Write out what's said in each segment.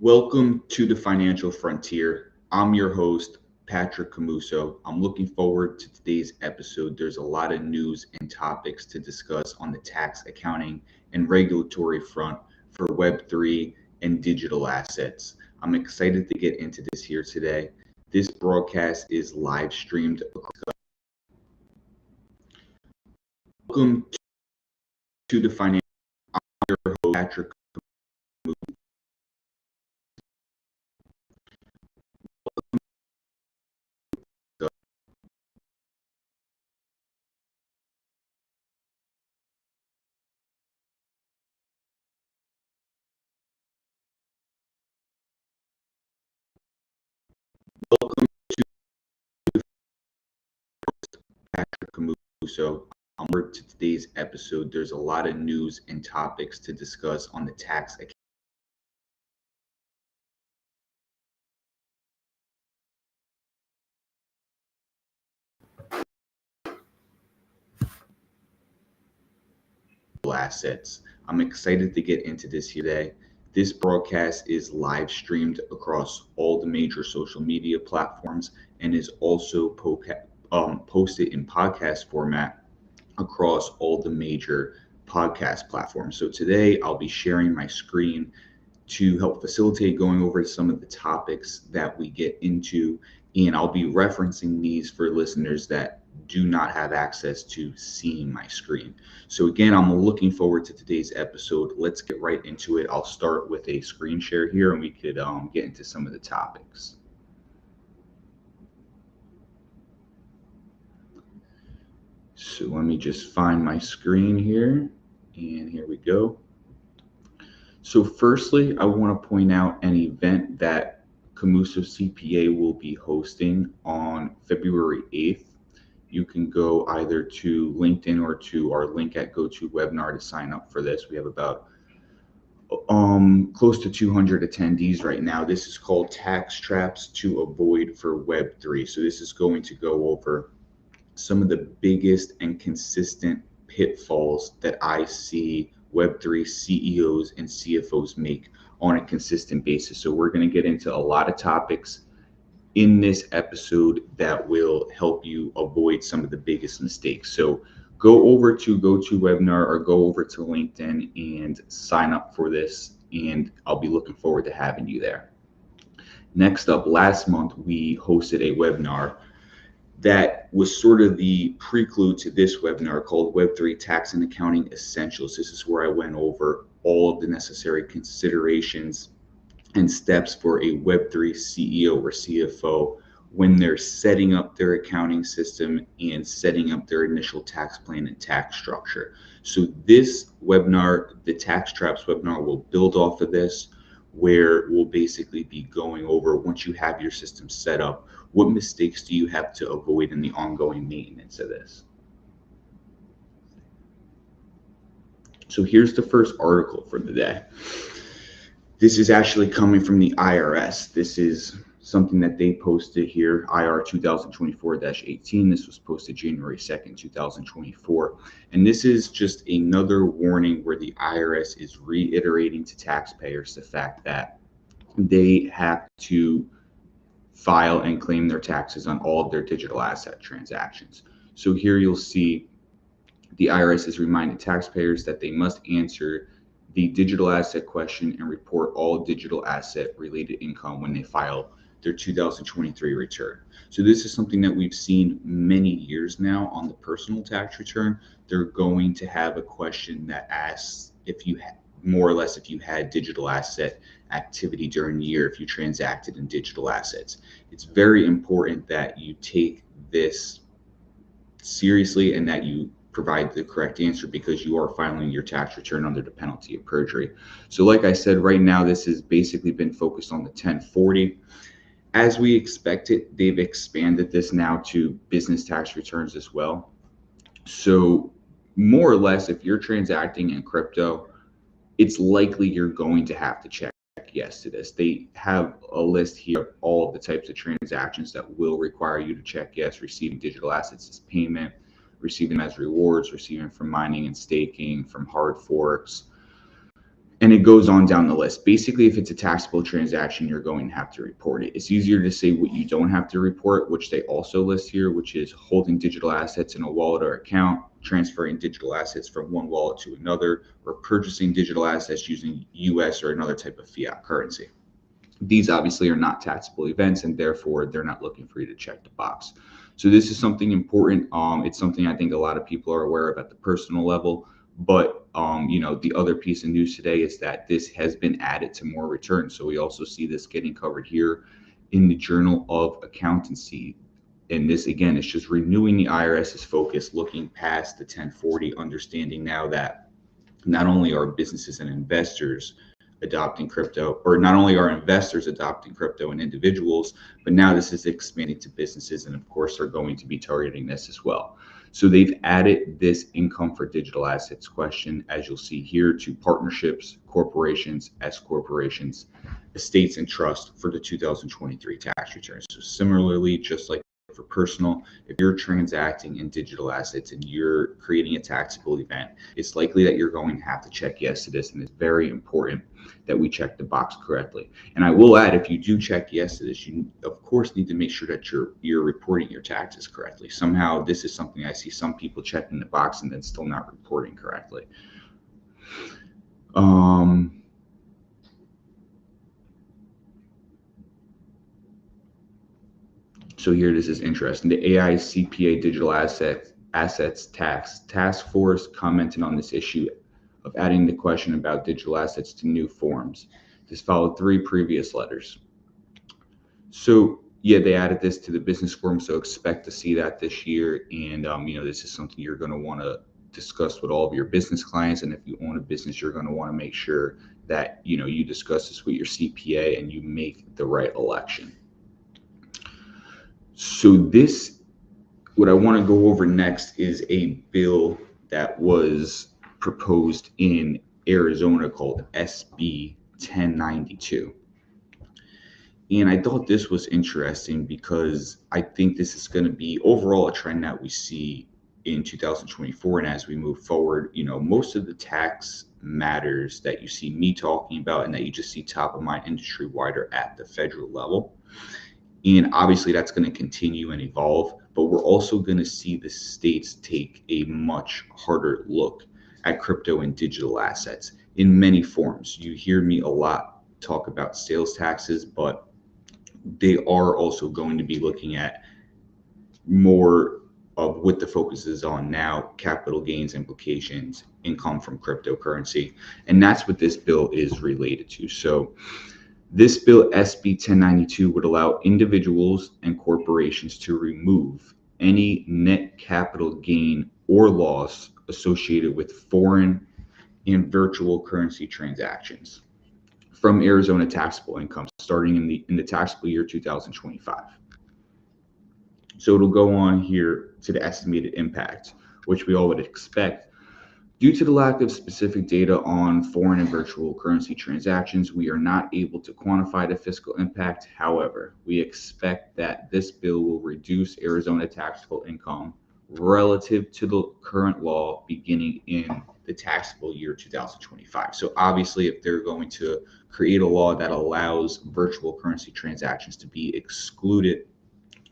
Welcome to the Financial Frontier. I'm your host, Patrick Camuso. I'm looking forward to today's episode. There's a lot of news and topics to discuss on the tax, accounting, and regulatory front for Web3 and digital assets. I'm excited to get into this here today. This broadcast is live streamed. Welcome to the Financial. I'm your host, Patrick Camuso. I'm forward to today's episode. There's a lot of news and topics to discuss on the tax, assets. I'm excited to get into this here today. This broadcast is live streamed across all the major social media platforms and is also posted in podcast format across all the major podcast platforms. So today I'll be sharing my screen to help facilitate going over some of the topics that we get into, and I'll be referencing these for listeners that do not have access to seeing my screen. So again, I'm looking forward to today's episode. Let's get right into it. I'll start with a screen share here and we could get into some of the topics. So let me just find my screen here, and here we go. So firstly, I want to point out an event that Camuso CPA will be hosting on February 8th. You can go either to LinkedIn or to our link at GoToWebinar to sign up for this. We have about close to 200 attendees right now. This is called Tax Traps to Avoid for Web3. So this is going to go over some of the biggest and consistent pitfalls that I see Web3 CEOs and CFOs make on a consistent basis. So we're going to get into a lot of topics in this episode that will help you avoid some of the biggest mistakes. So go over to GoToWebinar or go over to LinkedIn and sign up for this, and I'll be looking forward to having you there. Next up, last month we hosted a webinar that was sort of the prelude to this webinar called Web3 Tax and Accounting Essentials. This is where I went over all of the necessary considerations and steps for a Web3 CEO or CFO when they're setting up their accounting system and setting up their initial tax plan and tax structure. So this webinar, the Tax Traps webinar, will build off of this, where we'll basically be going over, once you have your system set up, what mistakes do you have to avoid in the ongoing maintenance of this? So here's the first article for the day. This is actually coming from the IRS. This is something that they posted here, IR 2024-18. This was posted January 2nd, 2024. And this is just another warning where the IRS is reiterating to taxpayers the fact that they have to file and claim their taxes on all of their digital asset transactions. So here you'll see the IRS is reminding taxpayers that they must answer the digital asset question and report all digital asset related income when they file their 2023 return. So this is something that we've seen many years now on the personal tax return. They're going to have a question that asks if you more or less if you had digital asset activity during the year, if you transacted in digital assets. It's very important that you take this seriously and that you provide the correct answer, because you are filing your tax return under the penalty of perjury. So like I said, right now this has basically been focused on the 1040. As we expected, they've expanded this now to business tax returns as well. So more or less, if you're transacting in crypto, it's likely you're going to have to check yes to this. They have a list here of all of the types of transactions that will require you to check yes: receiving digital assets as payment, receiving them as rewards, receiving from mining and staking, from hard forks, And it goes on down the list. Basically, if it's a taxable transaction, you're going to have to report it. It's easier to say what you don't have to report, which they also list here, which is holding digital assets in a wallet or account, transferring digital assets from one wallet to another, or purchasing digital assets using US or another type of fiat currency. These obviously are not taxable events, and therefore they're not looking for you to check the box. So this is something important. It's something I think a lot of people are aware of at the personal level. But the other piece of news today is that this has been added to more returns. So we also see this getting covered here in the Journal of Accountancy. And this, again, is just renewing the IRS's focus, looking past the 1040, understanding now that not only are businesses and investors adopting crypto, or not only are investors adopting crypto and individuals, but now this is expanding to businesses, and of course are going to be targeting this as well. So they've added this income for digital assets question, as you'll see here, to partnerships, corporations, S corporations, estates, and trust for the 2023 tax returns. So similarly, just like for personal, if you're transacting in digital assets and you're creating a taxable event, it's likely that you're going to have to check yes to this, and it's very important that we check the box correctly. And I will add, if you do check yes to this, you of course need to make sure that you're reporting your taxes correctly. Somehow this is something I see some people checking the box and then still not reporting correctly. So here, this is interesting. The AICPA Digital Assets Task Force commented on this issue of adding the question about digital assets to new forms. This followed 3 previous letters. So yeah, they added this to the business forum, so expect to see that this year. And this is something you're going to want to discuss with all of your business clients. And if you own a business, you're going to want to make sure that you discuss this with your CPA and you make the right election. So what I want to go over next is a bill that was proposed in Arizona called SB 1092. And I thought this was interesting because I think this is going to be overall a trend that we see in 2024. And as we move forward, most of the tax matters that you see me talking about and that you just see top of mind industry wide are at the federal level. And obviously that's going to continue and evolve, but we're also going to see the states take a much harder look at crypto and digital assets in many forms. You hear me a lot talk about sales taxes, but they are also going to be looking at more of what the focus is on now: capital gains implications, income from cryptocurrency. And that's what this bill is related to. So this bill, SB 1092, would allow individuals and corporations to remove any net capital gain or loss associated with foreign and virtual currency transactions from Arizona taxable income starting in the taxable year 2025. So it'll go on here to the estimated impact, which we all would expect. Due to the lack of specific data on foreign and virtual currency transactions, we are not able to quantify the fiscal impact. However, we expect that this bill will reduce Arizona taxable income relative to the current law beginning in the taxable year 2025. So obviously, if they're going to create a law that allows virtual currency transactions to be excluded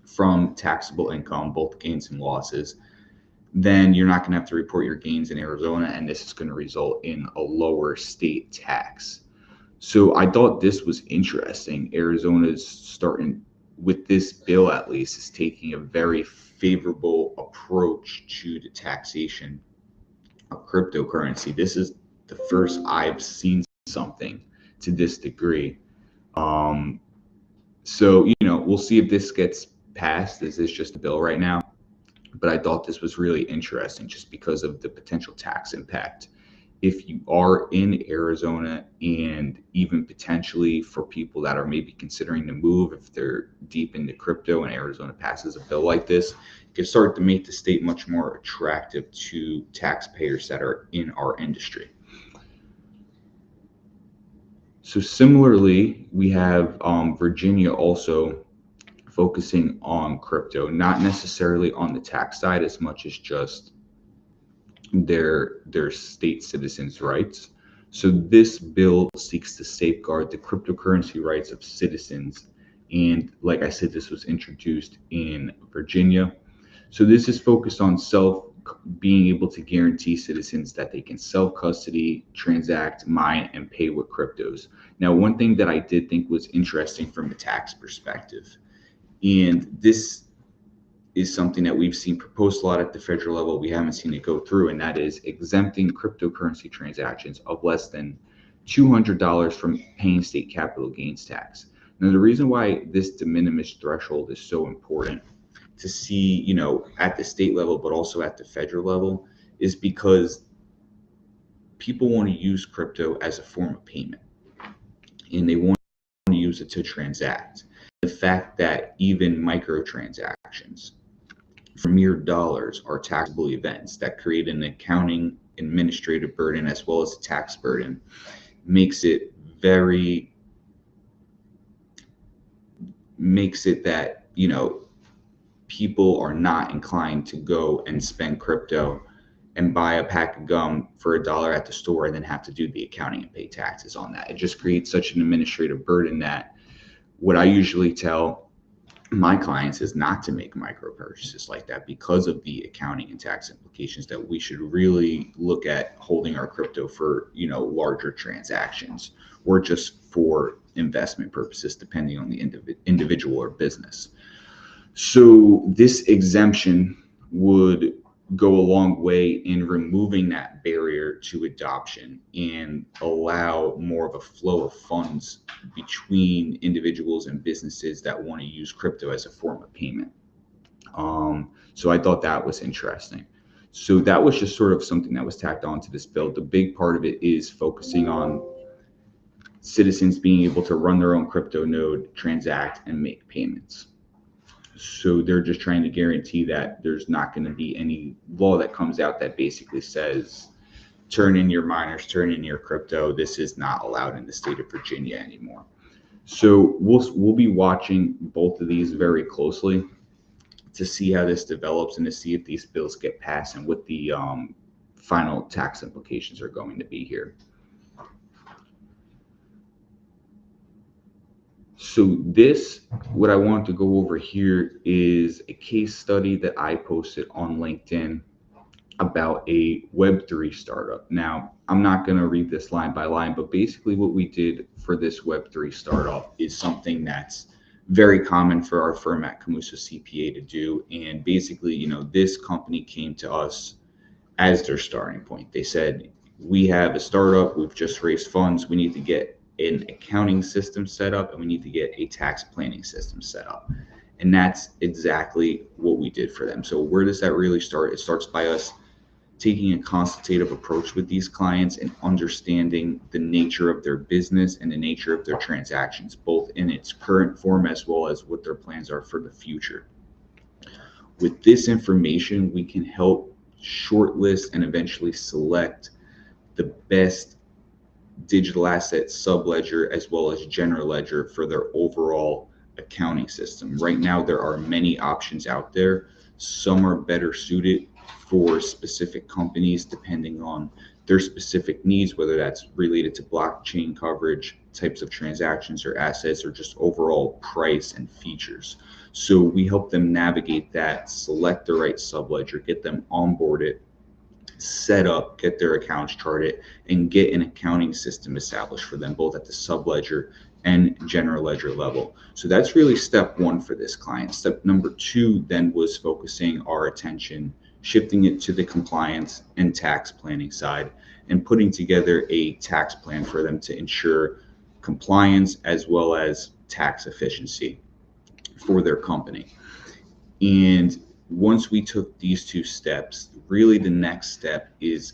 from taxable income, both gains and losses, then you're not going to have to report your gains in Arizona, and this is going to result in a lower state tax. So I thought this was interesting. Arizona's starting with this bill, at least, is taking a very favorable approach to the taxation of cryptocurrency. This is the first I've seen something to this degree. So we'll see if this gets passed. This is just a bill right now. But I thought this was really interesting just because of the potential tax impact. If you are in Arizona, and even potentially for people that are maybe considering the move, if they're deep into crypto and Arizona passes a bill like this, it can start to make the state much more attractive to taxpayers that are in our industry. So similarly, we have Virginia also focusing on crypto, not necessarily on the tax side as much as just their state citizens' rights. So this bill seeks to safeguard the cryptocurrency rights of citizens. And like I said, this was introduced in Virginia. So this is focused on being able to guarantee citizens that they can self-custody, transact, mine, and pay with cryptos. Now, one thing that I did think was interesting from a tax perspective, and this is something that we've seen proposed a lot at the federal level, we haven't seen it go through, and that is exempting cryptocurrency transactions of less than $200 from paying state capital gains tax. Now, the reason why this de minimis threshold is so important to see, at the state level, but also at the federal level, is because people want to use crypto as a form of payment, and they want to use it to transact. The fact that even microtransactions for mere dollars are taxable events that create an accounting administrative burden as well as a tax burden makes it that people are not inclined to go and spend crypto and buy a pack of gum for $1 at the store and then have to do the accounting and pay taxes on that. It just creates such an administrative burden that what I usually tell my clients is not to make micro purchases like that because of the accounting and tax implications, that we should really look at holding our crypto for, larger transactions or just for investment purposes, depending on the individual or business. So this exemption would go a long way in removing that barrier to adoption and allow more of a flow of funds between individuals and businesses that want to use crypto as a form of payment. So I thought that was interesting. So that was just sort of something that was tacked onto this bill. The big part of it is focusing on citizens being able to run their own crypto node, transact, and make payments. So they're just trying to guarantee that there's not going to be any law that comes out that basically says, turn in your miners, turn in your crypto. This is not allowed in the state of Virginia anymore. So we'll be watching both of these very closely to see how this develops and to see if these bills get passed and what the final tax implications are going to be here. So what I want to go over here is a case study that I posted on LinkedIn about a Web3 startup. Now, I'm not going to read this line by line, but basically what we did for this Web3 startup is something that's very common for our firm at Camusa CPA to do. And basically, this company came to us as their starting point. They said, we have a startup, we've just raised funds, we need to get an accounting system set up, and we need to get a tax planning system set up. And that's exactly what we did for them. So where does that really start? It starts by us taking a consultative approach with these clients and understanding the nature of their business and the nature of their transactions, both in its current form as well as what their plans are for the future. With this information, we can help shortlist and eventually select the best digital asset subledger as well as general ledger for their overall accounting system. Right now, there are many options out there. Some are better suited for specific companies depending on their specific needs, whether that's related to blockchain coverage, types of transactions or assets, or just overall price and features. So we help them navigate that, select the right subledger, get them onboarded, set up, get their accounts charted, and get an accounting system established for them, both at the subledger and general ledger level. So that's really step one for this client. Step number two then was focusing our attention, shifting it to the compliance and tax planning side, and putting together a tax plan for them to ensure compliance as well as tax efficiency for their company. And once we took these two steps, really the next step is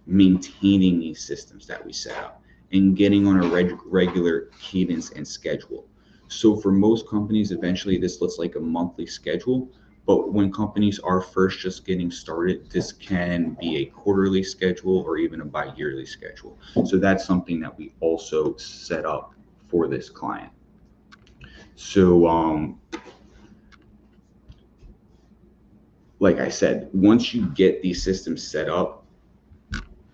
maintaining these systems that we set up and getting on a regular cadence and schedule. So for most companies, eventually this looks like a monthly schedule, but when companies are first just getting started, this can be a quarterly schedule or even a bi-yearly schedule. So that's something that we also set up for this client. So like I said, once you get these systems set up,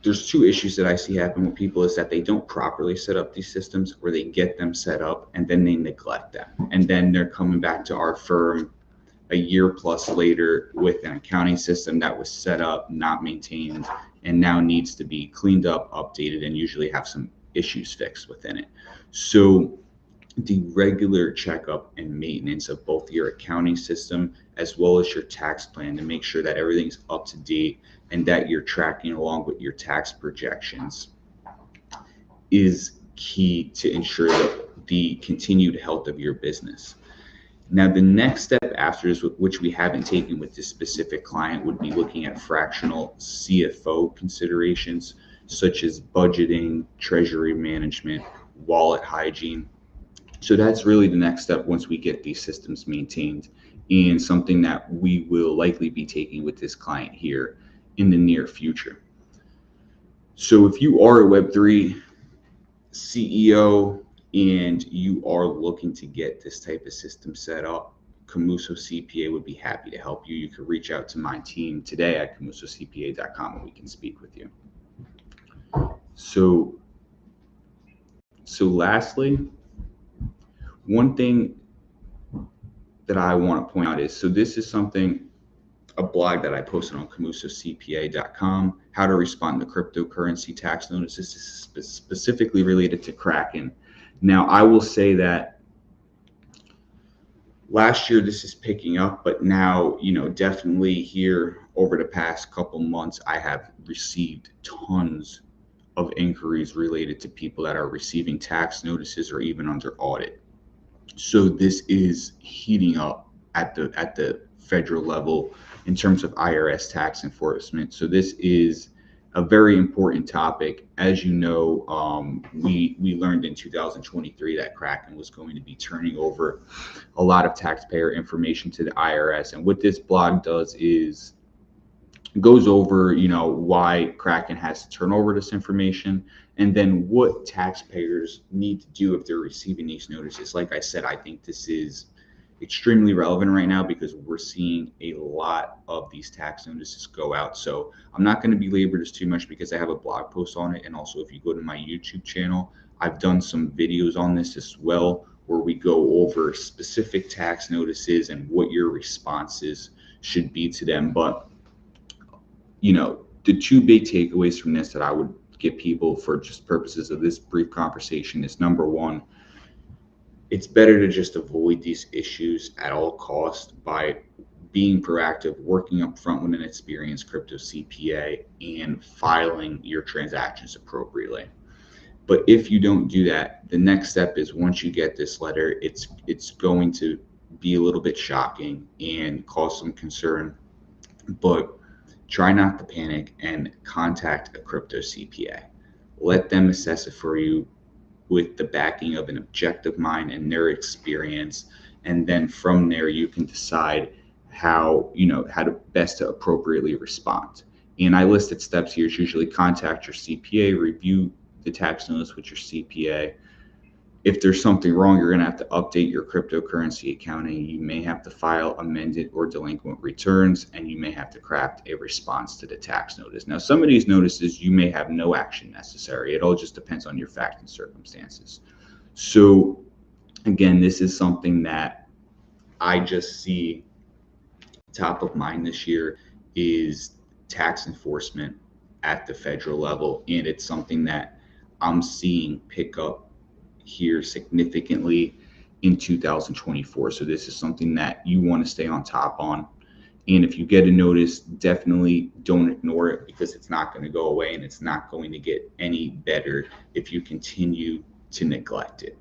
there's two issues that I see happen with people is that they don't properly set up these systems, or they get them set up and then they neglect them. And then they're coming back to our firm a year plus later with an accounting system that was set up, not maintained, and now needs to be cleaned up, updated, and usually have some issues fixed within it. So the regular checkup and maintenance of both your accounting system as well as your tax plan to make sure that everything's up to date and that you're tracking along with your tax projections is key to ensure the continued health of your business. Now, the next step after this, which we haven't taken with this specific client, would be looking at fractional CFO considerations, such as budgeting, treasury management, wallet hygiene. So that's really the next step once we get these systems maintained, and something that we will likely be taking with this client here in the near future. So if you are a Web3 CEO and you are looking to get this type of system set up, Camuso CPA would be happy to help you. You can reach out to my team today at camusocpa.com and we can speak with you. So lastly, one thing that I want to point out is, so this is a blog that I posted on camusocpa.com, how to respond to cryptocurrency tax notices. This is specifically related to Kraken. Now, I will say that last year this is picking up, but now, definitely here over the past couple months, I have received tons of inquiries related to people that are receiving tax notices or even under audit. So this is heating up at the federal level in terms of IRS tax enforcement. So this is a very important topic. As you know, we learned in 2023 that Kraken was going to be turning over a lot of taxpayer information to the IRS. And what this blog does is goes over, why Kraken has to turn over this information, and then what taxpayers need to do if they're receiving these notices. Like I said, I think this is extremely relevant right now because we're seeing a lot of these tax notices go out. So I'm not going to belabor this too much because I have a blog post on it. And also, if you go to my YouTube channel, I've done some videos on this as well, where we go over specific tax notices and what your responses should be to them. But the two big takeaways from this that I would give people for just purposes of this brief conversation is, number one, it's better to just avoid these issues at all costs by being proactive, working up front with an experienced crypto CPA, and filing your transactions appropriately. But if you don't do that, the next step is, once you get this letter, it's going to be a little bit shocking and cause some concern. But try not to panic and contact a crypto CPA. Let them assess it for you with the backing of an objective mind and their experience. And then from there, you can decide how to best to appropriately respond. And I listed steps here. It's usually contact your CPA, review the tax notice with your CPA. If there's something wrong, you're going to have to update your cryptocurrency accounting. You may have to file amended or delinquent returns, and you may have to craft a response to the tax notice. Now, some of these notices, you may have no action necessary. It all just depends on your facts and circumstances. So again, this is something that I just see top of mind this year is tax enforcement at the federal level. And it's something that I'm seeing pick up here significantly in 2024. So this is something that you want to stay on top on. And if you get a notice, definitely don't ignore it, because it's not going to go away and it's not going to get any better if you continue to neglect it.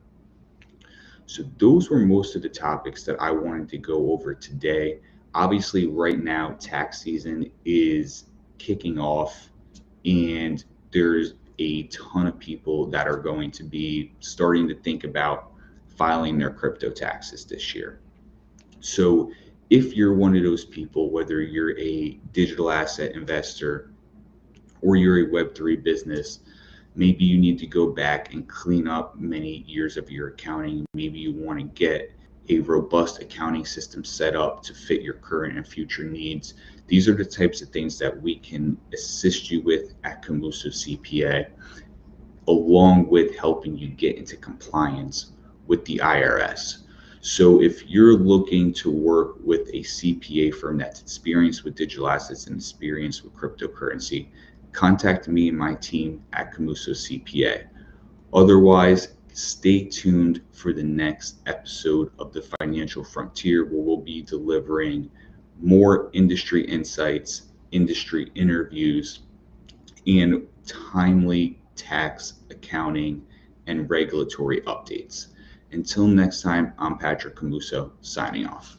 So those were most of the topics that I wanted to go over today. Obviously, right now, tax season is kicking off, and there's a ton of people that are going to be starting to think about filing their crypto taxes this year. So if you're one of those people, whether you're a digital asset investor or you're a Web3 business, maybe you need to go back and clean up many years of your accounting. Maybe you want to get a robust accounting system set up to fit your current and future needs. These are the types of things that we can assist you with at Camuso CPA, along with helping you get into compliance with the IRS. So if you're looking to work with a CPA firm that's experienced with digital assets and experienced with cryptocurrency, contact me and my team at Camuso CPA. Otherwise, stay tuned for the next episode of the Financial Frontier, where we'll be delivering more industry insights, industry interviews, and timely tax, accounting, and regulatory updates. Until next time, I'm Patrick Camuso, signing off.